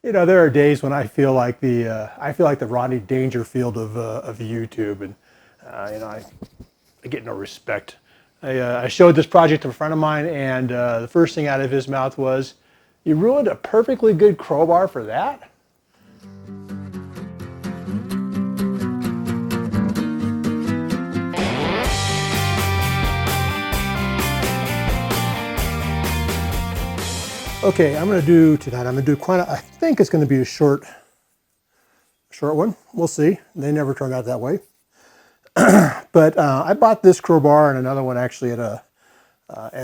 You know, there are days when I feel like the Rodney Dangerfield of YouTube, and you know, I get no respect. I showed this project to a friend of mine, and the first thing out of his mouth was, "You ruined a perfectly good crowbar for that?" Okay, I'm going to do tonight. I'm going to do quite a, I think it's going to be a short one. We'll see. They never turned out that way. But I bought this crowbar and another one actually at an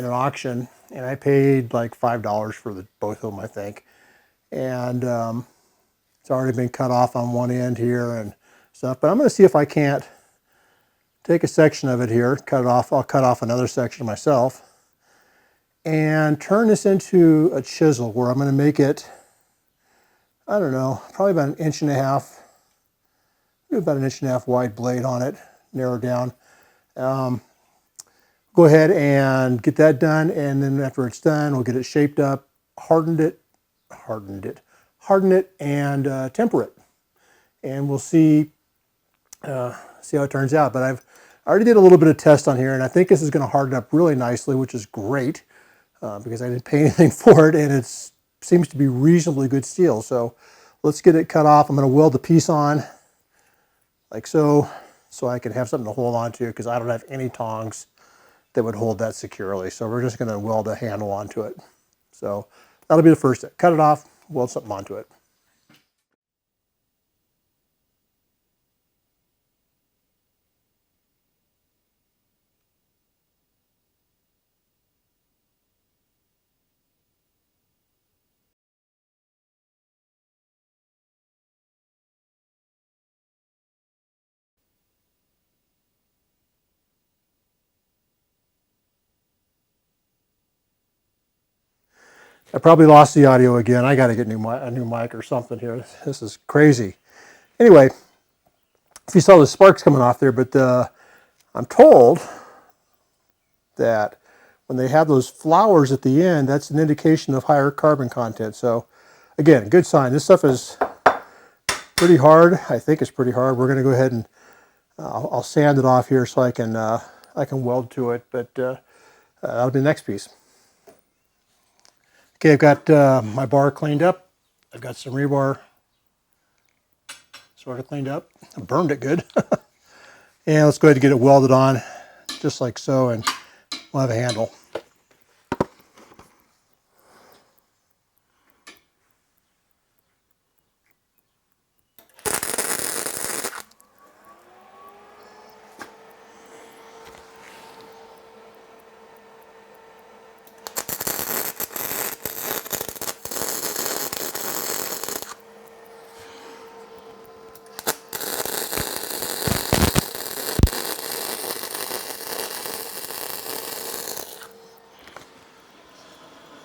auction, and I paid like $5 for both of them, I think. And it's already been cut off on one end here and stuff. But I'm going to see if I can't take a section of it here, cut it off. I'll cut off another section myself, and turn this into a chisel where I'm going to make it, I don't know, probably about 1.5 inches, about 1.5 inches wide blade on it, narrow down. Go ahead and get that done, and then after it's done, we'll get it shaped up, harden it, and temper it, and we'll see how it turns out. But I already did a little bit of test on here, and I think this is going to harden up really nicely, which is great. Because I didn't pay anything for it, and it seems to be reasonably good steel. So let's get it cut off. I'm going to weld the piece on like so I can have something to hold on to, because I don't have any tongs that would hold that securely. So we're just going to weld a handle onto it. So that'll be the first step. Cut it off, weld something onto it. I probably lost the audio again. I got to get a new mic or something here. This is crazy. Anyway, if you saw the sparks coming off there, but I'm told that when they have those flowers at the end, that's an indication of higher carbon content. So again, good sign. This stuff is pretty hard. I think it's pretty hard. We're going to go ahead and I'll sand it off here so I can weld to it, but that'll be the next piece. Okay, I've got my bar cleaned up. I've got some rebar sort of cleaned up. I burned it good. And let's go ahead and get it welded on just like so, and we'll have a handle.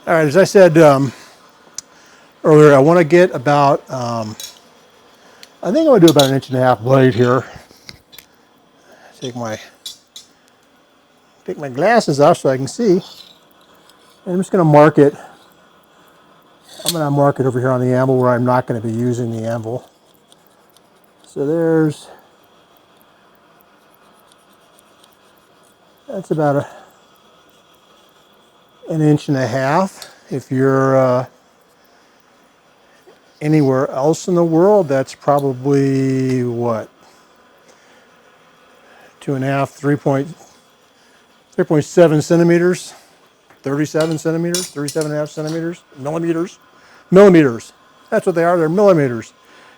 All right, as I said earlier, I want to get about, I think I'm going to do about 1.5 inch blade here. Take my glasses off so I can see. And I'm just going to mark it. I'm going to mark it over here on the anvil where I'm not going to be using the anvil. So that's about 1.5 inches. If you're anywhere else in the world, that's probably what? 2.5, 3.7 centimeters, 37 centimeters, 37.5 centimeters, millimeters. That's what they are. They're millimeters.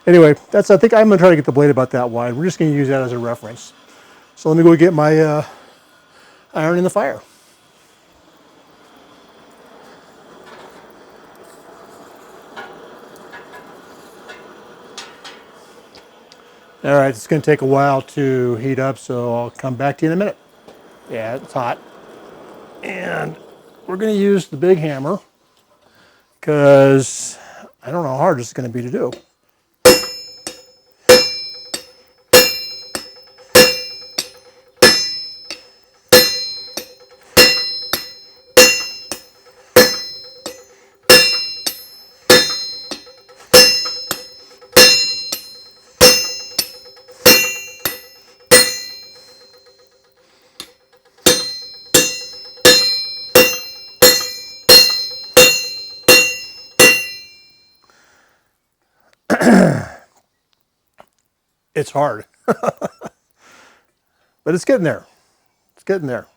Anyway, I think I'm going to try to get the blade about that wide. We're just going to use that as a reference. So let me go get my iron in the fire. All right, it's going to take a while to heat up, so I'll come back to you in a minute. Yeah, it's hot. And we're going to use the big hammer because I don't know how hard this is going to be to do. It's hard, but it's getting there. It's getting there.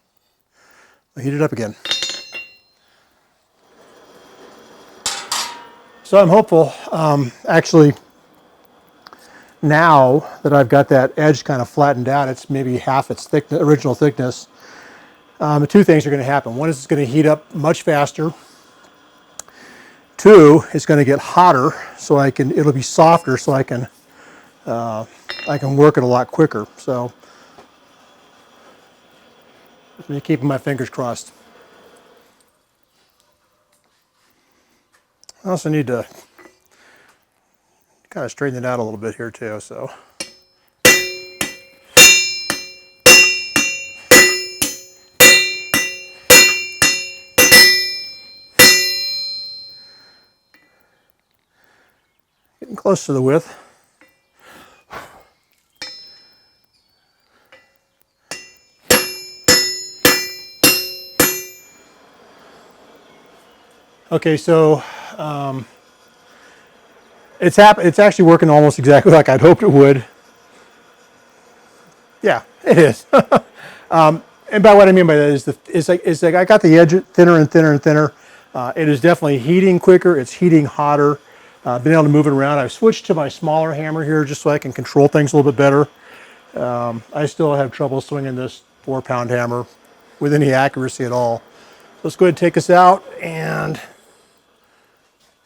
I'll heat it up again. So I'm hopeful, actually, now that I've got that edge kind of flattened out, it's maybe half its original thickness. Two things are going to happen. One is it's going to heat up much faster. Two, it's going to get hotter, so it'll be softer, so I can work it a lot quicker. So I'm keeping my fingers crossed. I also need to kind of straighten it out a little bit here too. So getting close to the width. Okay, so it's actually working almost exactly like I'd hoped it would. Yeah, it is. And by what I mean by that is it's like I got the edge thinner and thinner and thinner. It is definitely heating quicker. It's heating hotter. Been able to move it around. I've switched to my smaller hammer here just so I can control things a little bit better. I still have trouble swinging this 4-pound hammer with any accuracy at all. Let's go ahead and take this out, and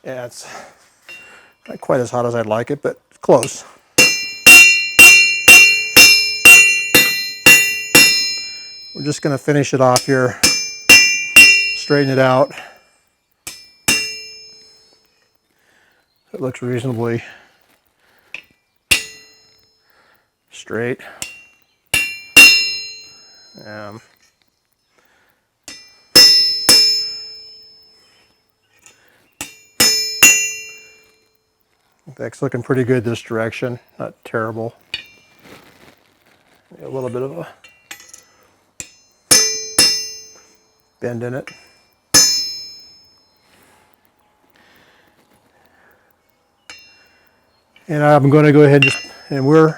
yeah, it's not quite as hot as I'd like it, but it's close. We're just going to finish it off here, straighten it out. It looks reasonably straight. That's looking pretty good this direction, not terrible. A little bit of a bend in it. And I'm going to go ahead and we're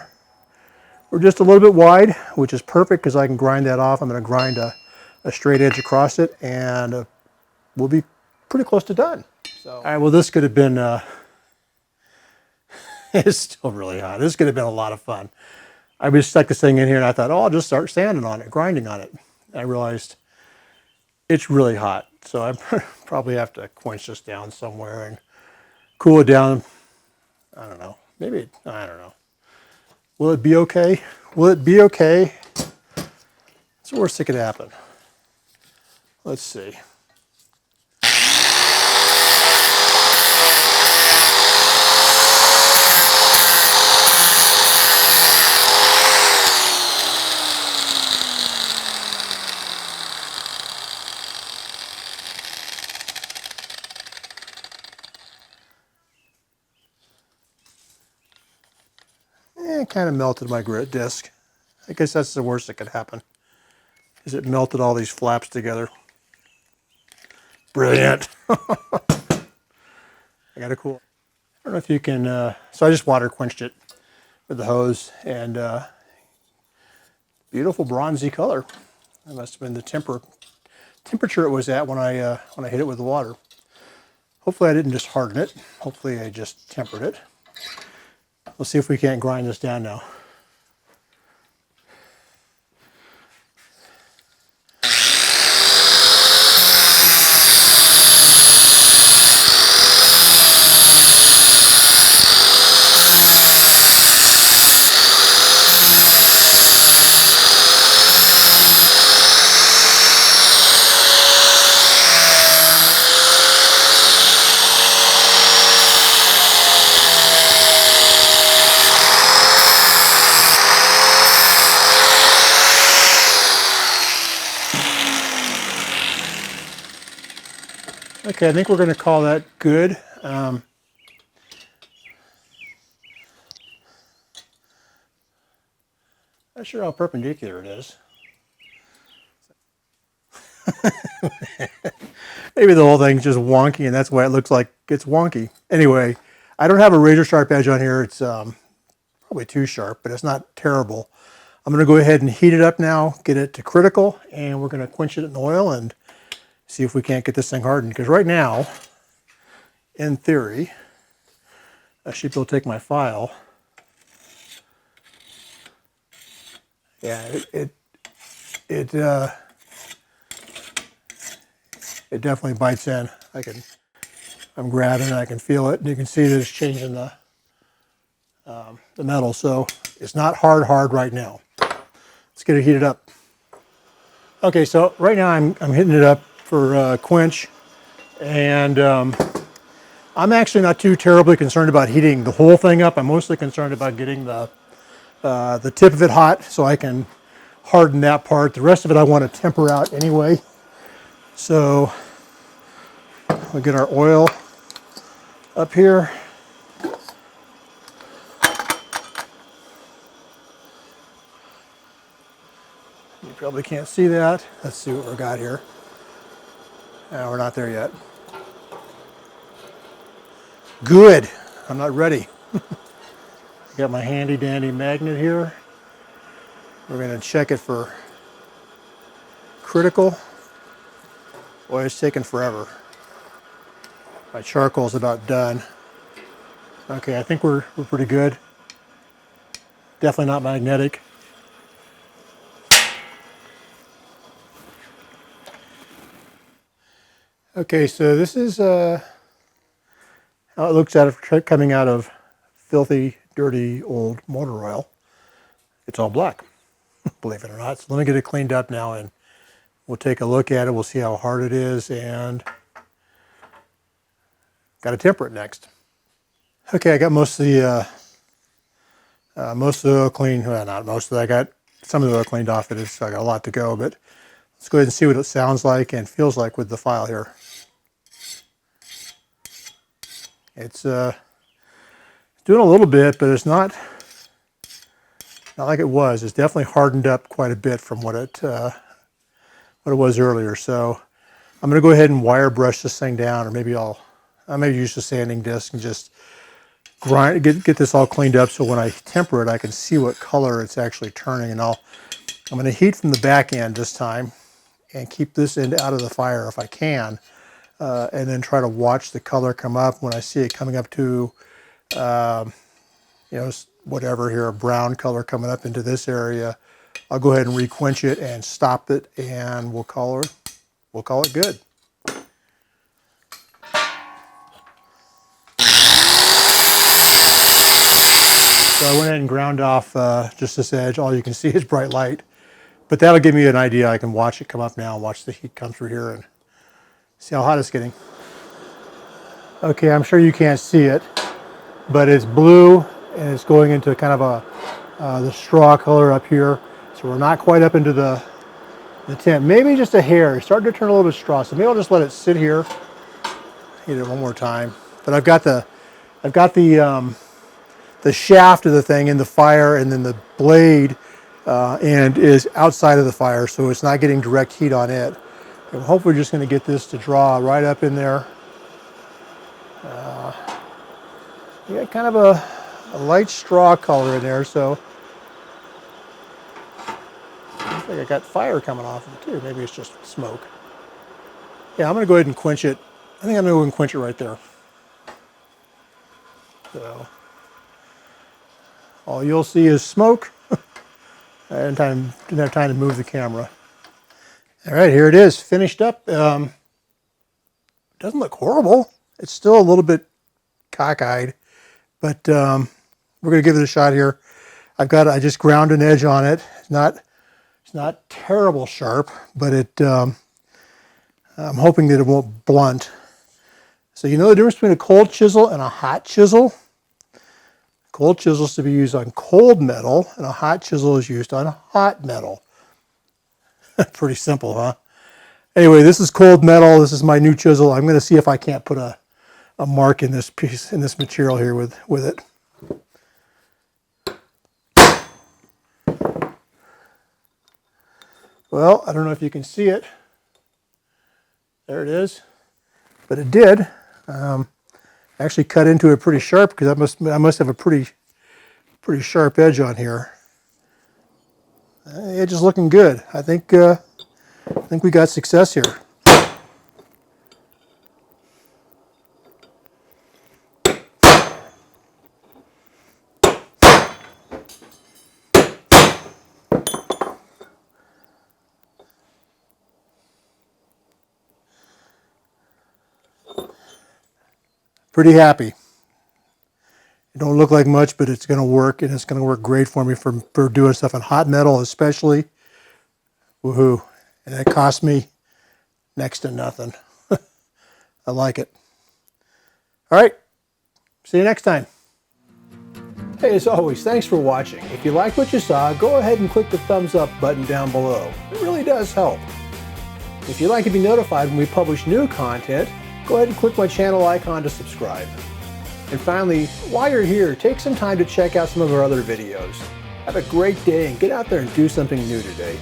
just a little bit wide, which is perfect because I can grind that off. I'm going to grind a straight edge across it, and we'll be pretty close to done. So, all right, well, this could have been, it's still really hot. This could have been a lot of fun. I just stuck this thing in here and I thought, oh, I'll just start sanding on it, grinding on it. I realized it's really hot. So I probably have to quench this down somewhere and cool it down. I don't know. Maybe, I don't know. Will it be okay? Will it be okay? It's the worst that could happen. Let's see. It kind of melted my grit disc. I guess that's the worst that could happen, is it melted all these flaps together. Brilliant. I got a cool. I don't know if you can, so I just water quenched it with the hose, and beautiful bronzy color. That must have been the temperature it was at when I hit it with the water. Hopefully I didn't just harden it. Hopefully I just tempered it. Let's see if we can't grind this down now. Okay, I think we're going to call that good. Not sure how perpendicular it is. Maybe the whole thing's just wonky, and that's why it looks like it's wonky. Anyway, I don't have a razor sharp edge on here. It's probably too sharp, but it's not terrible. I'm going to go ahead and heat it up now, get it to critical, and we're going to quench it in oil and see if we can't get this thing hardened. Because right now, in theory, I should be able to take my file. Yeah, it definitely bites in. I'm grabbing it, I can feel it, and you can see that it's changing the metal. So it's not hard right now. Let's get it heated up. Okay, so right now I'm hitting it up for quench, and I'm actually not too terribly concerned about heating the whole thing up. I'm mostly concerned about getting the tip of it hot so I can harden that part. The rest of it I want to temper out anyway. So we'll get our oil up here. You probably can't see that. Let's see what we got here. No, we're not there yet. Good. I'm not ready. Got my handy dandy magnet here. We're going to check it for critical. Boy, it's taking forever. My charcoal's about done. Okay, I think we're pretty good. Definitely not magnetic. Okay, so this is how it looks coming out of filthy, dirty, old motor oil. It's all black, believe it or not. So let me get it cleaned up now and we'll take a look at it. We'll see how hard it is and got to temper it next. Okay, I got most of the oil cleaned. Well, not most of it. I got some of the oil cleaned off it. So I got a lot to go, but let's go ahead and see what it sounds like and feels like with the file here. It's doing a little bit, but it's not like it was. It's definitely hardened up quite a bit from what it was earlier. So I'm going to go ahead and wire brush this thing down, or maybe I may use the sanding disc and just get this all cleaned up so when I temper it, I can see what color it's actually turning. And I'm going to heat from the back end this time and keep this end out of the fire if I can, and then try to watch the color come up. When I see it coming up to, whatever here, a brown color coming up into this area, I'll go ahead and re-quench it and stop it, and we'll call it good. So I went ahead and ground off just this edge. All you can see is bright light, but that'll give me an idea. I can watch it come up now, watch the heat come through here and see how hot it's getting. Okay, I'm sure you can't see it, but it's blue and it's going into kind of the straw color up here. So we're not quite up into the tint. Maybe just a hair. It's starting to turn a little bit straw. So maybe I'll just let it sit here. Heat it one more time. But I've got the shaft of the thing in the fire, and then the blade end is outside of the fire, so it's not getting direct heat on it. And hopefully we're just going to get this to draw right up in there. You got kind of a light straw color in there, so looks like I got fire coming off of it too. Maybe it's just smoke. Yeah, I'm going to go ahead and quench it. I think I'm going to go and quench it right there. So all you'll see is smoke. I didn't have time to move the camera. All right, here it is, finished up. Doesn't look horrible. It's still a little bit cockeyed, but we're going to give it a shot here. I just ground an edge on it. It's not terrible sharp, but I'm hoping that it won't blunt. So you know the difference between a cold chisel and a hot chisel? Cold chisel is to be used on cold metal, and a hot chisel is used on hot metal. Pretty simple, huh? Anyway, this is cold metal. This is my new chisel. I'm going to see if I can't put a mark in this piece, in this material here with it. Well, I don't know if you can see it. There it is. But it did. And Actually cut into it pretty sharp because I must have a pretty sharp edge on here. The edge is looking good. I think we got success here. Pretty happy. It don't look like much, but it's going to work, and it's going to work great for me for doing stuff on hot metal especially. Woohoo. And it cost me next to nothing. I like it. All right. See you next time. Hey, as always, thanks for watching. If you liked what you saw, go ahead and click the thumbs up button down below. It really does help. If you'd like to be notified when we publish new content, go ahead and click my channel icon to subscribe. And finally, while you're here, take some time to check out some of our other videos. Have a great day and get out there and do something new today.